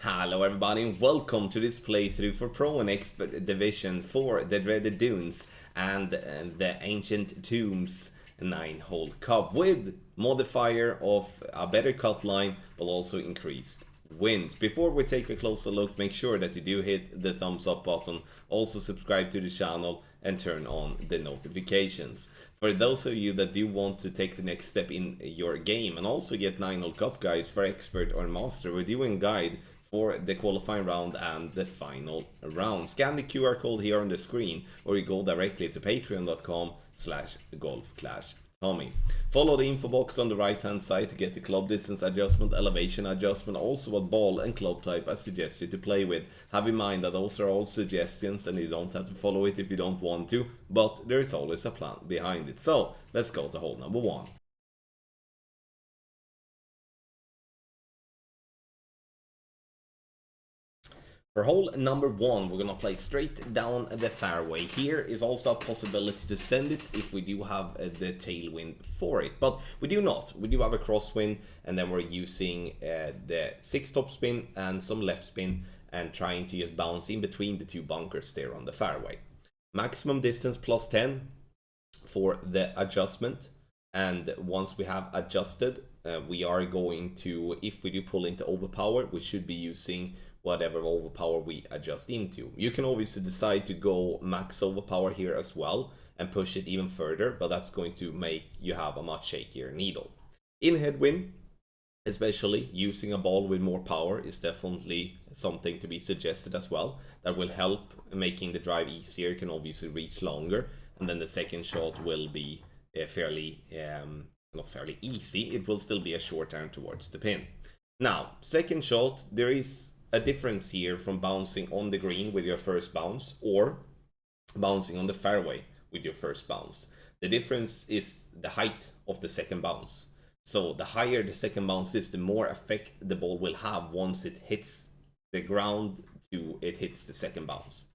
Hello everybody and welcome to this playthrough for Pro and Expert Division for the Dreaded Dunes and the Ancient Tombs 9-hole cup with modifier of a better cut line but also increased wins. Before we take a closer look, make sure that you do hit the thumbs up button, also subscribe to the channel and turn on the notifications. For those of you that do want to take the next step in your game and also get 9-hole cup guides for expert or master, we're doing guide for the qualifying round and the final round. Scan the QR code here on the screen or you go directly to patreon.com/golfclashtommy. Follow the info box on the right hand side to get the club distance adjustment, elevation adjustment, also what ball and club type I suggest you to play with. Have in mind that those are all suggestions and you don't have to follow it if you don't want to, but there is always a plan behind it. So let's go to hole number 1. For hole number 1, we're gonna play straight down the fairway. Here is also a possibility to send it if we do have the tailwind for it, but we do not. We do have a crosswind, and then we're using the 6 topspin and some left spin and trying to just bounce in between the 2 bunkers there on the fairway. Maximum distance plus 10 for the adjustment, and once we have adjusted, we are going to, if we do pull into overpower, we should be using whatever overpower we adjust into. You can obviously decide to go max overpower here as well and push it even further, but that's going to make you have a much shakier needle. In headwind, especially using a ball with more power is definitely something to be suggested as well. That will help making the drive easier. You can obviously reach longer, and then the second shot will be fairly, not fairly easy, it will still be a short iron towards the pin. Now, second shot, there is a difference here from bouncing on the green with your first bounce or bouncing on the fairway with your first bounce. The difference is the height of the second bounce. So the higher the second bounce is, the more effect the ball will have once it hits the ground to it hits the second bounce.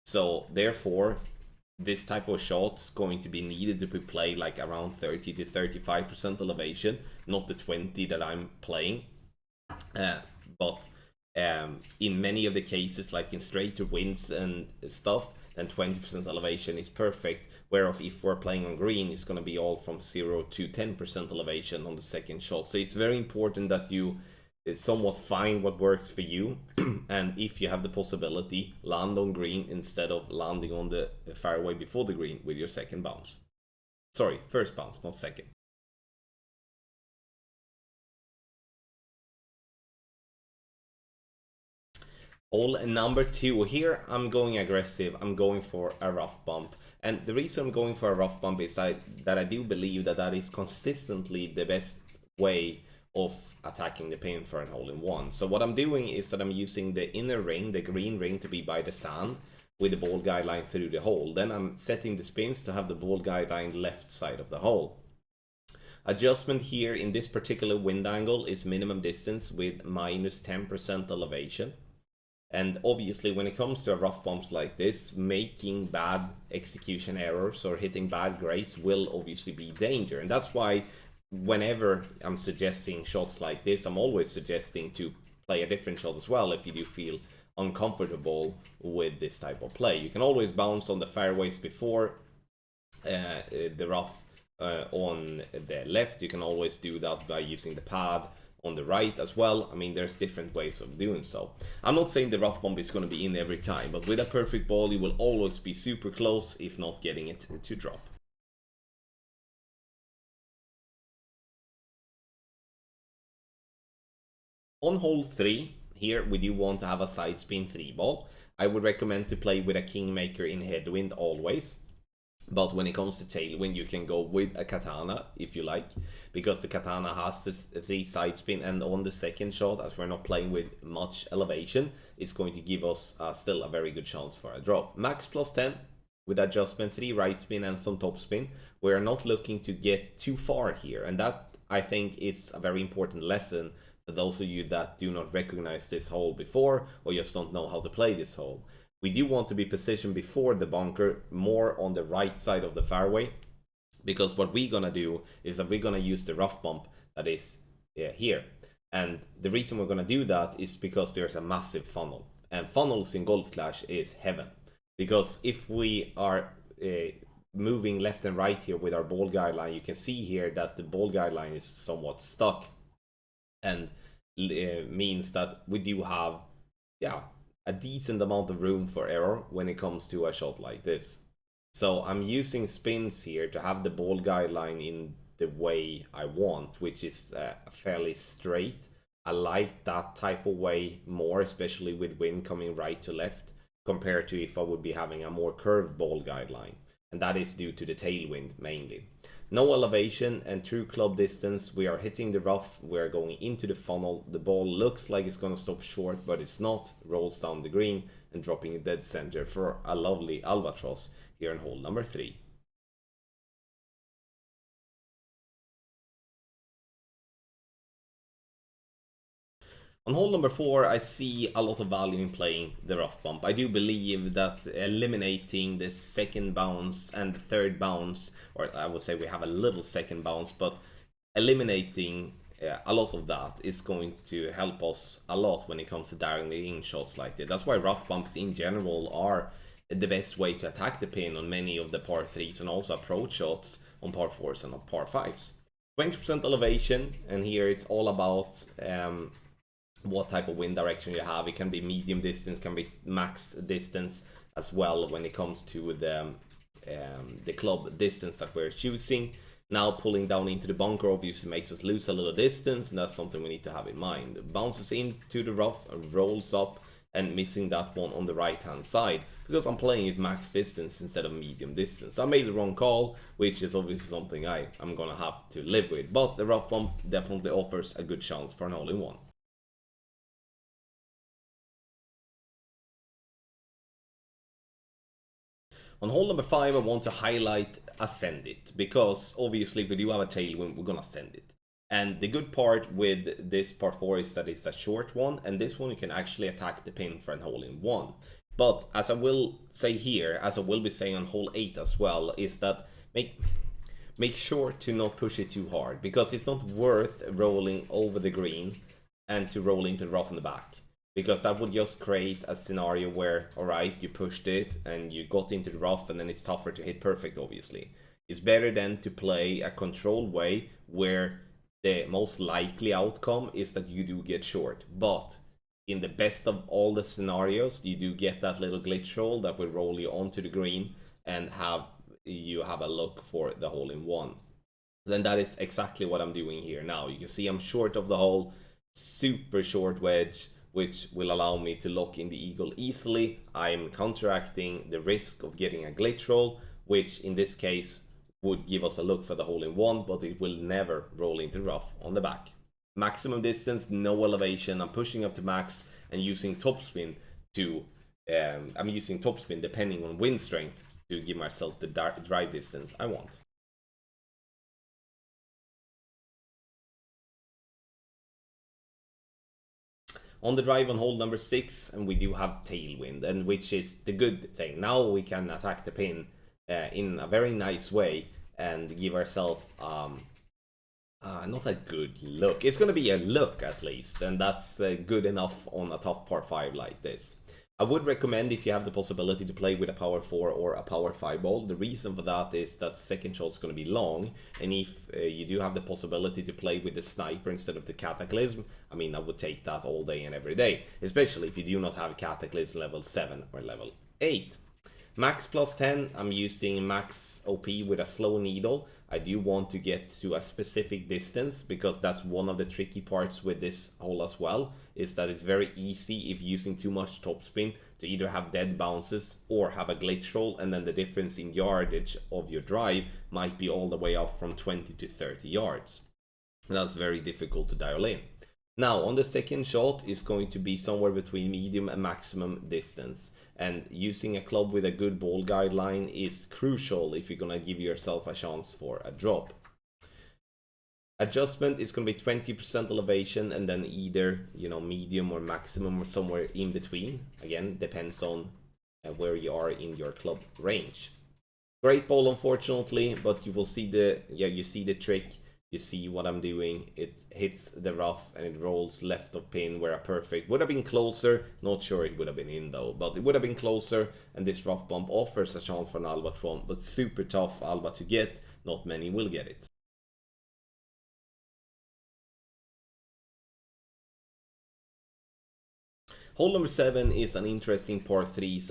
So therefore, this type of shot is going to be needed to be played like around 30 to 35% elevation, not the 20 that I'm playing. But in many of the cases, like in straighter winds and stuff, then 20% elevation is perfect. Whereas if we're playing on green, it's going to be all from 0 to 10% elevation on the second shot. So it's very important that you somewhat find what works for you. And if you have the possibility, land on green instead of landing on the fairway before the green with your second bounce. Sorry, first bounce, not second. Hole number 2. Here I'm going aggressive. I'm going for a rough bump. And the reason I'm going for a rough bump is that I do believe that is consistently the best way of attacking the pin for an hole-in-one. So what I'm doing is that I'm using the inner ring, the green ring, to be by the sand with the ball guideline through the hole. Then I'm setting the spins to have the ball guideline left side of the hole. Adjustment here in this particular wind angle is minimum distance with minus 10% elevation. And obviously when it comes to rough bumps like this, making bad execution errors or hitting bad grades will obviously be danger. And that's why whenever I'm suggesting shots like this, I'm always suggesting to play a different shot as well if you do feel uncomfortable with this type of play. You can always bounce on the fairways before the rough on the left. You can always do that by using the pad on the right as well. I mean, there's different ways of doing so. I'm not saying the rough bump is going to be in every time, but with a perfect ball you will always be super close, if not getting it to drop. On hole 3, here we do want to have a side spin 3 ball. I would recommend to play with a kingmaker in headwind always. But when it comes to tailwind, you can go with a katana if you like, because the katana has this 3 side spin, and on the second shot, as we're not playing with much elevation, it's going to give us still a very good chance for a drop. Max plus 10 with adjustment, 3 right spin and some top spin. We're not looking to get too far here, and that I think is a very important lesson for those of you that do not recognize this hole before or just don't know how to play this hole. We do want to be positioned before the bunker, more on the right side of the fairway, because what we're gonna do is that we're gonna use the rough bump that is here. And the reason we're going to do that is because there's a massive funnel. And funnels in Golf Clash is heaven. Because if we are moving left and right here with our ball guideline, you can see here that the ball guideline is somewhat stuck. And means that we do have, yeah, a decent amount of room for error when it comes to a shot like this. So I'm using spins here to have the ball guideline in the way I want, which is fairly straight. I like that type of way more, especially with wind coming right to left, compared to if I would be having a more curved ball guideline. And that is due to the tailwind mainly. No elevation and true club distance. We are hitting the rough. We are going into the funnel. The ball looks like it's going to stop short, but it's not. Rolls down the green and dropping a dead center for a lovely albatross here in hole number 3. On hole number 4, I see a lot of value in playing the rough bump. I do believe that eliminating the second bounce and the third bounce, or I would say we have a little second bounce, but eliminating a lot of that is going to help us a lot when it comes to dialing in shots like that. That's why rough bumps in general are the best way to attack the pin on many of the par 3s and also approach shots on par 4s and on par 5s. 20% elevation, and here it's all about what type of wind direction you have. It can be medium distance, can be max distance as well when it comes to the club distance that we're choosing. Now pulling down into the bunker obviously makes us lose a little distance, and that's something we need to have in mind. It bounces into the rough and rolls up, and missing that one on the right hand side because I'm playing it max distance instead of medium distance. I made the wrong call, which is obviously something I'm gonna have to live with, but the rough bump definitely offers a good chance for an hole-in-one. On hole number 5, I want to highlight a send it, because obviously if we do have a tailwind, we're gonna send it. And the good part with this par 4 is that it's a short one, and this one you can actually attack the pin for an hole-in-one. But as I will say here, as I will be saying on hole 8 as well, is that make sure to not push it too hard, because it's not worth rolling over the green and to roll into the rough in the back. Because that would just create a scenario where, alright, you pushed it and you got into the rough and then it's tougher to hit perfect, obviously. It's better then to play a controlled way where the most likely outcome is that you do get short. But in the best of all the scenarios, you do get that little glitch roll that will roll you onto the green and you have a look for the hole-in-one. Then that is exactly what I'm doing here now. You can see I'm short of the hole, super short wedge, which will allow me to lock in the eagle easily. I'm counteracting the risk of getting a glitch roll, which in this case would give us a look for the hole-in-one, but it will never roll into rough on the back. Maximum distance, no elevation. I'm pushing up to max and using topspin to I'm using topspin depending on wind strength to give myself the drive distance I want. On the drive on hole number 6, and we do have tailwind, and which is the good thing. Now we can attack the pin in a very nice way and give ourselves not a good look. It's going to be a look at least, and that's good enough on a tough par 5 like this. I would recommend, if you have the possibility, to play with a power 4 or a power 5 ball. The reason for that is that second shot's going to be long, and if you do have the possibility to play with the sniper instead of the cataclysm, I mean, I would take that all day and every day, especially if you do not have cataclysm level 7 or level 8. Max plus 10, I'm using max OP with a slow needle. I do want to get to a specific distance, because that's one of the tricky parts with this hole as well, is that it's very easy if using too much topspin to either have dead bounces or have a glitch roll, and then the difference in yardage of your drive might be all the way up from 20 to 30 yards. That's very difficult to dial in. Now on the second shot is going to be somewhere between medium and maximum distance, and using a club with a good ball guideline is crucial if you're gonna give yourself a chance for a drop. Adjustment is going to be 20% elevation, and then either, you know, medium or maximum or somewhere in between. Again, depends on where you are in your club range. Great ball, unfortunately, but you will see you see the trick. You see what I'm doing? It hits the rough and it rolls left of pin where a perfect would have been closer. Not sure it would have been in though, but it would have been closer, and this rough bump offers a chance for an Albatron, but super tough Alba to get. Not many will get it. Hole number 7 is an interesting par 3,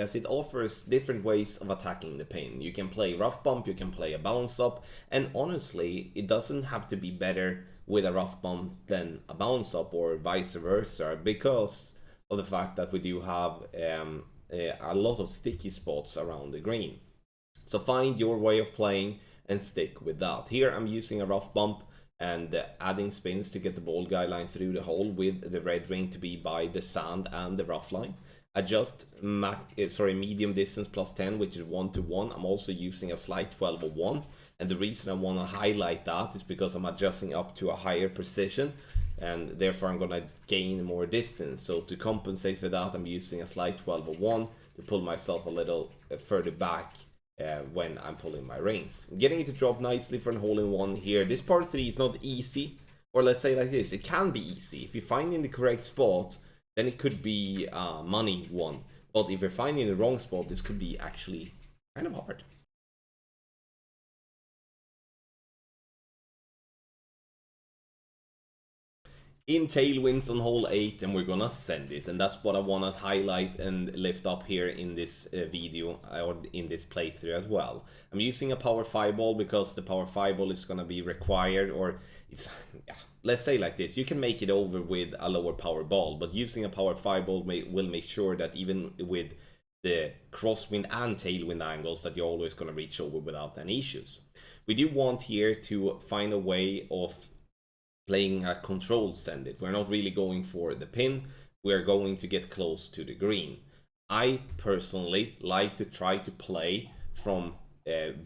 as it offers different ways of attacking the pin. You can play rough bump, you can play a bounce up, and honestly, it doesn't have to be better with a rough bump than a bounce up or vice versa, because of the fact that we do have a lot of sticky spots around the green. So find your way of playing and stick with that. Here I'm using a rough bump and adding spins to get the ball guideline through the hole with the red ring to be by the sand and the rough line. Adjust medium distance plus 10, which is 1 to 1. I'm also using a slight 12 of 1, and the reason I want to highlight that is because I'm adjusting up to a higher precision, and therefore I'm going to gain more distance. So to compensate for that, I'm using a slight 12 of 1 to pull myself a little further back when I'm pulling my rings. Getting it to drop nicely for a hole-in-one here. This par 3 is not easy, or let's say like this, it can be easy. If you find in the correct spot, then it could be money one. But if you're finding the wrong spot, this could be actually kind of hard. In tailwinds on hole 8, and we're gonna send it, and that's what I want to highlight and lift up here in this video or in this playthrough as well. I'm using a power 5 ball because the power 5 ball is gonna be required, or it's, yeah, let's say like this, you can make it over with a lower power ball, but using a power 5 ball will make sure that even with the crosswind and tailwind angles that you're always gonna reach over without any issues. We do want here to find a way of playing a controlled send it. We're not really going for the pin, we're going to get close to the green. I personally like to try to play from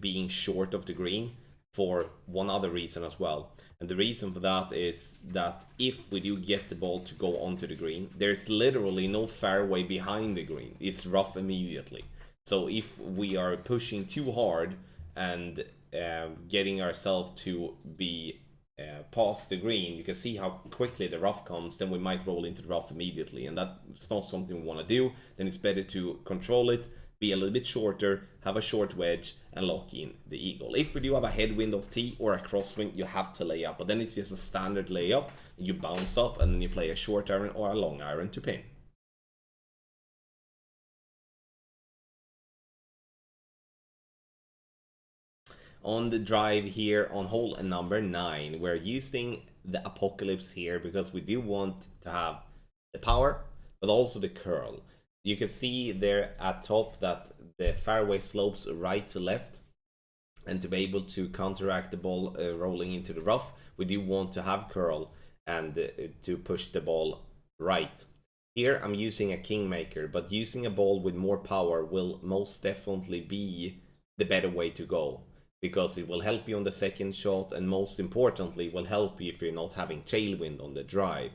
being short of the green for one other reason as well. And the reason for that is that if we do get the ball to go onto the green, there's literally no fairway behind the green. It's rough immediately. So if we are pushing too hard and getting ourselves to be past the green, you can see how quickly the rough comes, then we might roll into the rough immediately, and that's not something we want to do. Then it's better to control it, be a little bit shorter, have a short wedge, and lock in the eagle. If we do have a headwind of tee or a crosswind, you have to lay up, but then it's just a standard layup. You bounce up and then you play a short iron or a long iron to pin. On the drive here on hole number 9, we're using the Apocalypse here because we do want to have the power but also the curl. You can see there at top that the fairway slopes right to left, and to be able to counteract the ball rolling into the rough, we do want to have curl and to push the ball right. Here I'm using a Kingmaker, but using a ball with more power will most definitely be the better way to go, because it will help you on the second shot, and most importantly will help you if you're not having tailwind on the drive.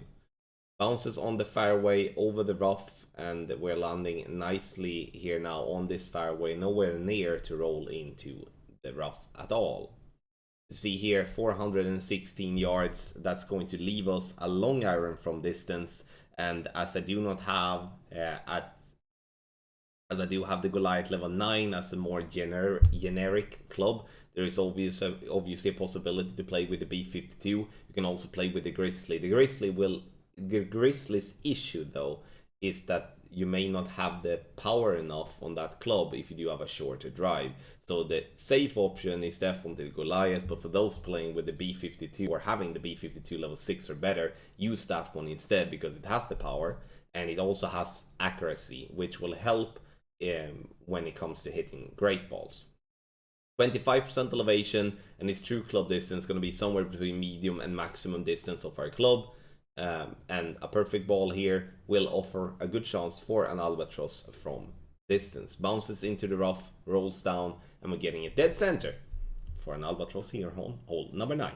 Bounces on the fairway over the rough, and we're landing nicely here now on this fairway, nowhere near to roll into the rough at all. See here, 416 yards, that's going to leave us a long iron from distance, and as I do not have as I do have the Goliath level 9 as a more generic club, there is obviously a possibility to play with the B52. You can also play with the Grizzly. The Grizzly's issue though is that you may not have the power enough on that club if you do have a shorter drive. So the safe option is definitely Goliath, but for those playing with the B52 or having the B52 level 6 or better, use that one instead, because it has the power and it also has accuracy, which will help when it comes to hitting great balls. 25% elevation, and its true club distance is going to be somewhere between medium and maximum distance of our club. And a perfect ball here will offer a good chance for an albatross from distance. Bounces into the rough, rolls down, and we're getting it dead center for an albatross here on hole number 9.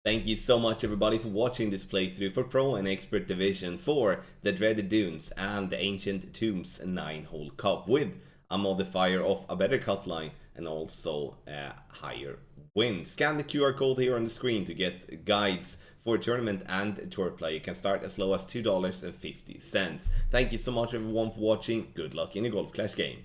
Thank you so much everybody for watching this playthrough for Pro and Expert Division for the Dreaded Dunes and the Ancient Tombs 9-hole cup with a modifier of a better cut line and also higher wins. Scan the QR code here on the screen to get guides for tournament and tour play. You can start as low as $2.50. Thank you so much everyone for watching. Good luck in your Golf Clash game.